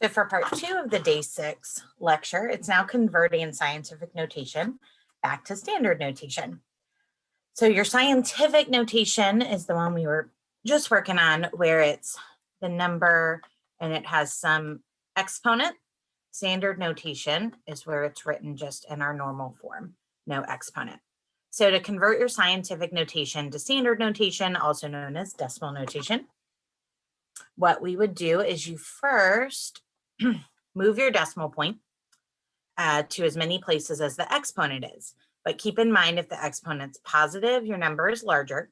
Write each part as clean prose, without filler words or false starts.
So for part 2 of the day 6 lecture, it's now converting scientific notation back to standard notation. So your scientific notation is the one we were just working on, where it's the number and it has some exponent. Standard notation is where it's written just in our normal form, no exponent. So to convert your scientific notation to standard notation, also known as decimal notation, what we would do is you first move your decimal point to as many places as the exponent is. But keep in mind, if the exponent's positive, your number is larger.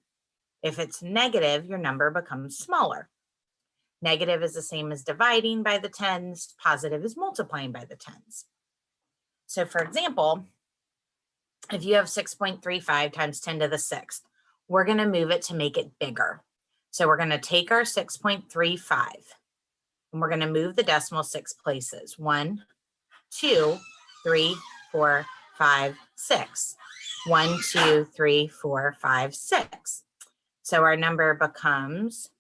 If it's negative, your number becomes smaller. Negative is the same as dividing by the tens. Positive is multiplying by the tens. So for example, if you have 6.35 times 10 to the 6th, we're going to move it to make it bigger. So we're going to take our 6.35 and we're going to move the decimal 6 places. 1, 2, 3, 4, 5, 6. 1, 2, 3, 4, 5, 6. So our number becomes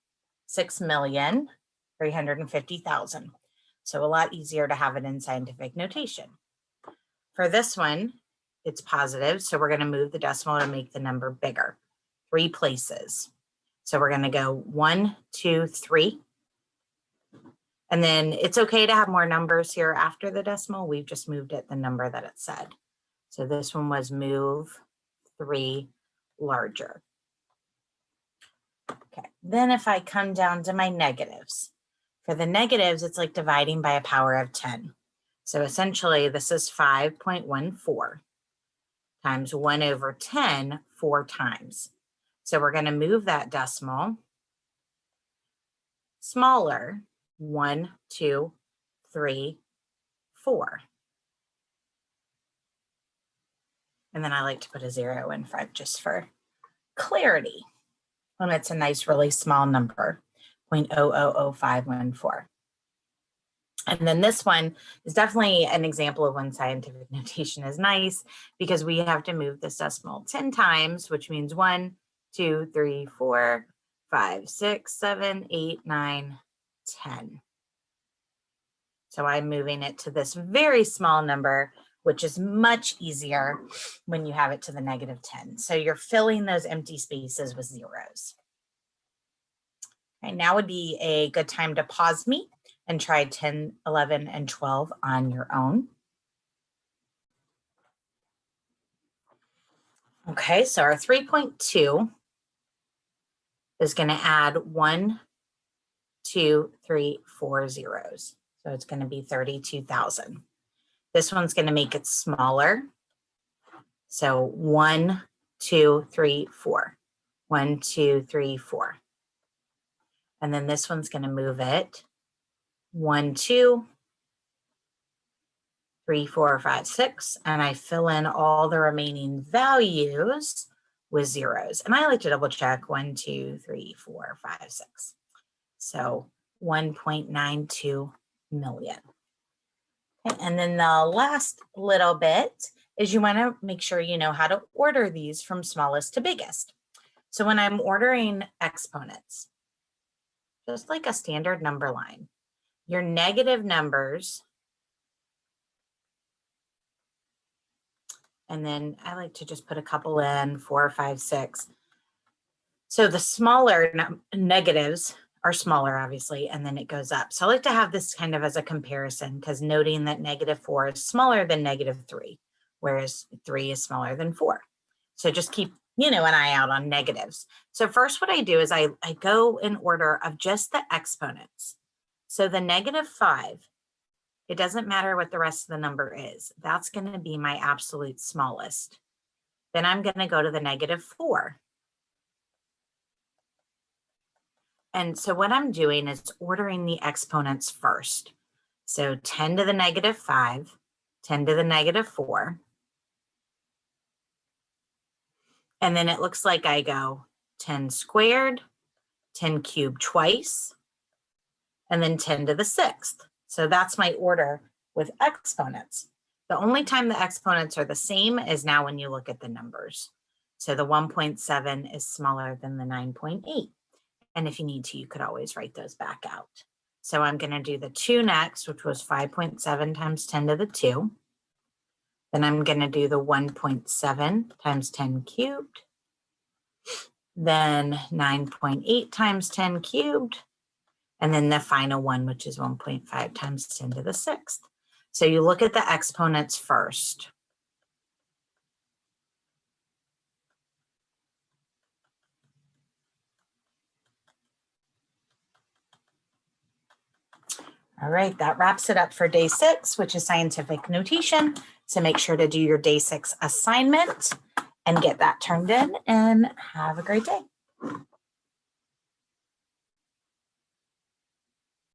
6,350,000. So a lot easier to have it in scientific notation. For this one, it's positive, so we're going to move the decimal to make the number bigger. 3 places. So we're going to go 1, 2, 3. And then it's okay to have more numbers here after the decimal. We've just moved it the number that it said. So this one was move 3 larger. Okay, then if I come down to my negatives, for the negatives, it's like dividing by a power of 10. So essentially, this is 5.14 times 1 over 10 4 times. So we're going to move that decimal smaller, 1, 2, 3, 4. And then I like to put a 0 in front just for clarity. And it's a nice, really small number, 0.000514. And then this one is definitely an example of when scientific notation is nice, because we have to move this decimal 10 times, which means 1, 2, 3, 4, 5, 6, 7, 8, 9, 10. So I'm moving it to this very small number, which is much easier when you have it to the negative 10. So you're filling those empty spaces with zeros. And now would be a good time to pause me and try 10, 11, and 12 on your own. Okay, so our 3.2 is going to add 1, 2, 3, 4 zeros. So it's going to be 32,000. This one's going to make it smaller. So 1, 2, 3, 4. 1, 2, 3, 4. And then this one's going to move it 1, 2, 3, 4, 5, 6. And I fill in all the remaining values with zeros. And I like to double check 1, 2, 3, 4, 5, 6. So 1.92 million. Okay, and then the last little bit is you want to make sure you know how to order these from smallest to biggest. So when I'm ordering exponents, just like a standard number line, your negative numbers, and then I like to just put a couple in, 4, 5, 6. So the smaller negatives are smaller, obviously, and then it goes up. So I like to have this kind of as a comparison, because noting that negative 4 is smaller than negative 3, whereas 3 is smaller than 4. So just keep, an eye out on negatives. So first what I do is I go in order of just the exponents. So the negative 5, it doesn't matter what the rest of the number is. That's going to be my absolute smallest. Then I'm going to go to the negative 4. And so what I'm doing is ordering the exponents first. So 10 to the negative 5, 10 to the negative 4. And then it looks like I go 10 squared, 10 cubed twice, and then 10 to the 6th. So that's my order with exponents. The only time the exponents are the same is now when you look at the numbers. So the 1.7 is smaller than the 9.8. And if you need to, you could always write those back out. So I'm going to do the 2 next, which was 5.7 times 10 to the 2. Then I'm going to do the 1.7 times 10 cubed. Then 9.8 times 10 cubed. And then the final one, which is 1.5 times 10 to the 6th. So you look at the exponents first. All right, that wraps it up for day 6, which is scientific notation. So make sure to do your day 6 assignment and get that turned in, and have a great day.